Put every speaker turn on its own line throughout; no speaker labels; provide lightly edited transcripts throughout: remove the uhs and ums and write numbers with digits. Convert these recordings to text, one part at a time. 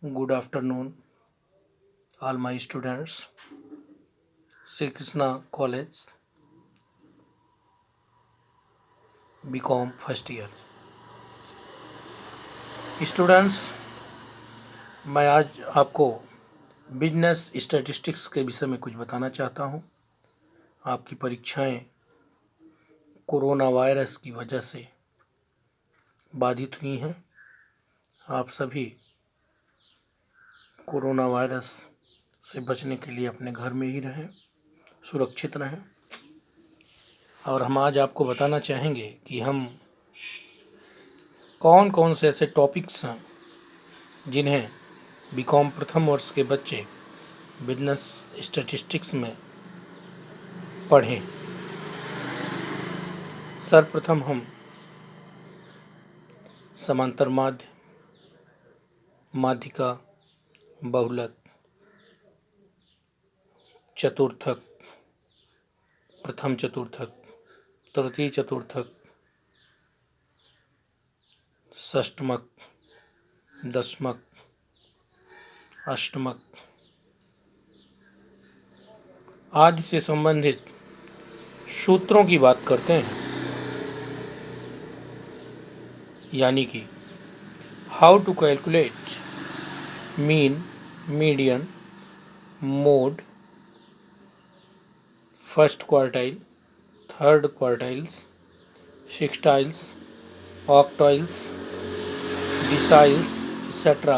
Good afternoon, all my students. Sri Krishna College, BCom first year. Students, मैं आज आपको business statistics के विषय में कुछ बताना चाहता हूँ। आपकी परीक्षाएं कोरोना वायरस की वजह से बाधित हुई हैं। आप सभी कोरोना वायरस से बचने के लिए अपने घर में ही रहें, सुरक्षित रहें। और हम आज आपको बताना चाहेंगे कि हम कौन कौन से ऐसे टॉपिक्स हैं जिन्हें बीकॉम प्रथम वर्ष के बच्चे बिजनेस स्टैटिस्टिक्स में पढ़ें। सर्वप्रथम हम समांतर माध्य, माध्यिका, बहुलक, चतुर्थक, प्रथम चतुर्थक, तृतीय चतुर्थक, षष्टमक, दशमक, अष्टमक आदि से संबंधित सूत्रों की बात करते हैं। यानी कि how to calculate mean, median, mode, first quartile, third quartiles, sextiles, octiles, deciles, etc.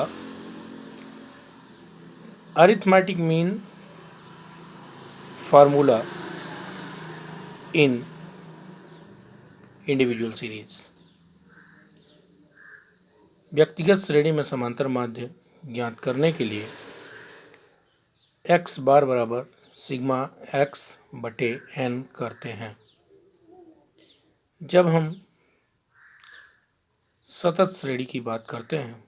Arithmetic mean formula in individual series. व्यक्तिगत श्रेणी में समांतर माध्य ज्ञात करने के लिए x बार बराबर सिग्मा x बटे n करते हैं। जब हम सतत श्रेणी की बात करते हैं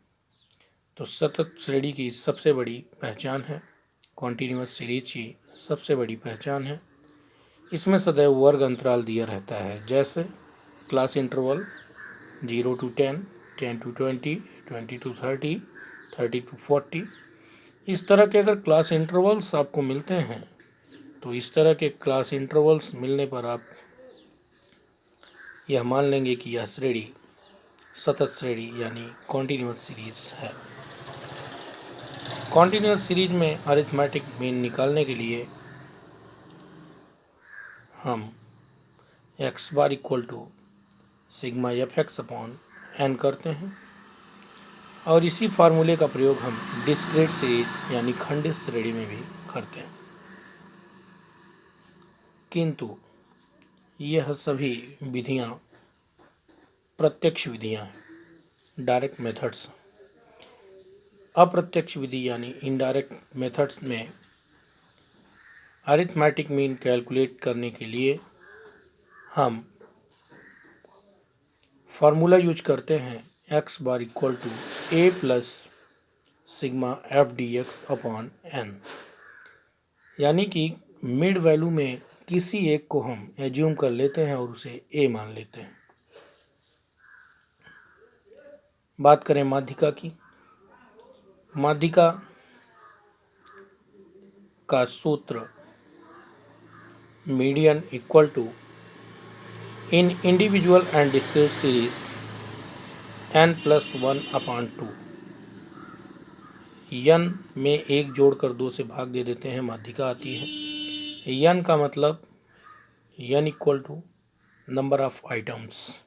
तो सतत श्रेणी की सबसे बड़ी पहचान है, कॉन्टिन्यूअस सीरीज की सबसे बड़ी पहचान है, इसमें सदैव वर्ग अंतराल दिया रहता है। जैसे class interval 0 to 10, 10 to 20, 20 to 30, 30 to 40। इस तरह के अगर क्लास इंटरवल्स आपको मिलते हैं तो इस तरह के क्लास इंटरवल्स मिलने पर आप यह मान लेंगे कि यह श्रेणी सतत श्रेणी यानी कॉन्टिन्यूअस सीरीज है। कॉन्टिन्यूअस सीरीज में अरिथमेटिक मीन निकालने के लिए हम x bar equal to sigma f x upon n करते हैं और इसी फार्मूले का प्रयोग हम डिस्क्रीट सीरीज यानी खंडित श्रेणी में भी करते हैं। किंतु यह सभी विधियां प्रत्यक्ष विधियां हैं, डायरेक्ट मेथड्स। अप्रत्यक्ष विधि यानी इनडायरेक्ट मेथड्स में अरिथमेटिक मीन कैलकुलेट करने के लिए हम फार्मूला यूज करते हैं x bar equal to a plus sigma f d x upon n. यानी कि मिड वैल्यू में किसी एक को हम एज्यूम कर लेते हैं और उसे a मान लेते हैं। बात करें माध्यिका की। माध्यिका का सूत्र median equal to in individual and discrete series n+1 upon 2। n में एक जोड़कर 2 से भाग दे देते हैं, माध्यिका आती है। n का मतलब n equal to number of items.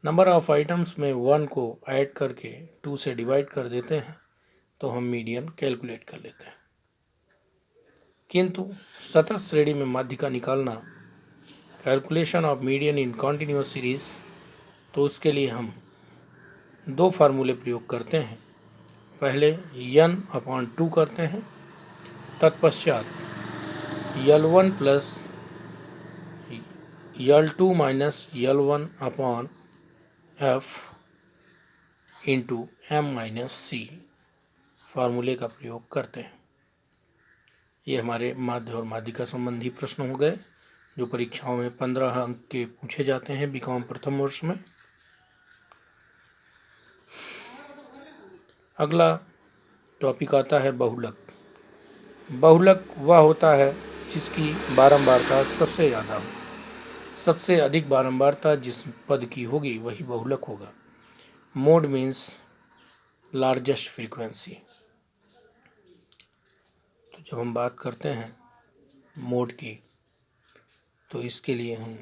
Number of items में 1 को ऐड करके 2 से डिवाइड कर देते हैं तो हम मीडियन कैलकुलेट कर लेते हैं। किंतु सतत श्रेणी में माध्यिका निकालना, calculation of median in continuous series, तो उसके लिए हम 2 फार्मूले प्रयोग करते हैं। पहले n/2 करते हैं, तत्पश्चात L1 plus L2 minus L1 upon f into m-c फार्मूले का प्रयोग करते हैं। ये हमारे माध्य और माध्यिका संबंधी प्रश्न हो गए जो परीक्षाओं में 15 अंक के पूछे जाते हैं बीकॉम प्रथम वर्ष में। अगला टॉपिक आता है बहुलक। बहुलक वह होता है जिसकी बारंबारता सबसे ज़्यादा हो। सबसे अधिक बारंबारता जिस पद की होगी वही बहुलक होगा। Mode means largest frequency. तो जब हम बात करते हैं मोड की तो इसके लिए हम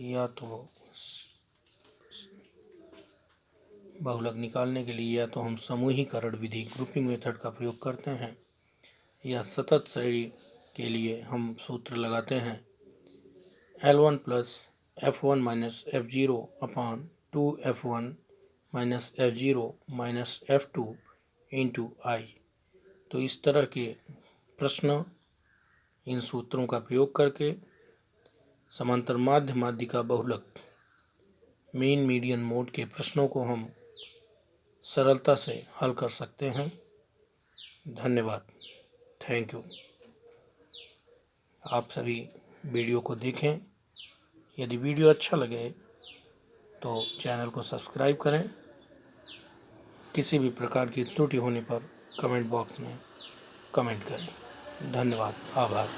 या तो बहुलक निकालने के लिए या तो हम समूहीकरण विधि ग्रुपिंग मेथड का प्रयोग करते हैं या सतत श्रेणी के लिए हम सूत्र लगाते हैं L1 plus F1 minus F0 upon 2F1 minus F0 minus F2 into I। तो इस तरह के प्रश्न इन सूत्रों का प्रयोग करके समांतर माध्य माध्यिका बहुलक मीन मीडियन मोड के प्रश्नों को हम सरलता से हल कर सकते हैं। धन्यवाद। Thank you. आप सभी वीडियो को देखें। यदि वीडियो अच्छा लगे तो चैनल को सब्सक्राइब करें। किसी भी प्रकार की त्रुटि होने पर कमेंट बॉक्स में कमेंट करें। धन्यवाद। आभार।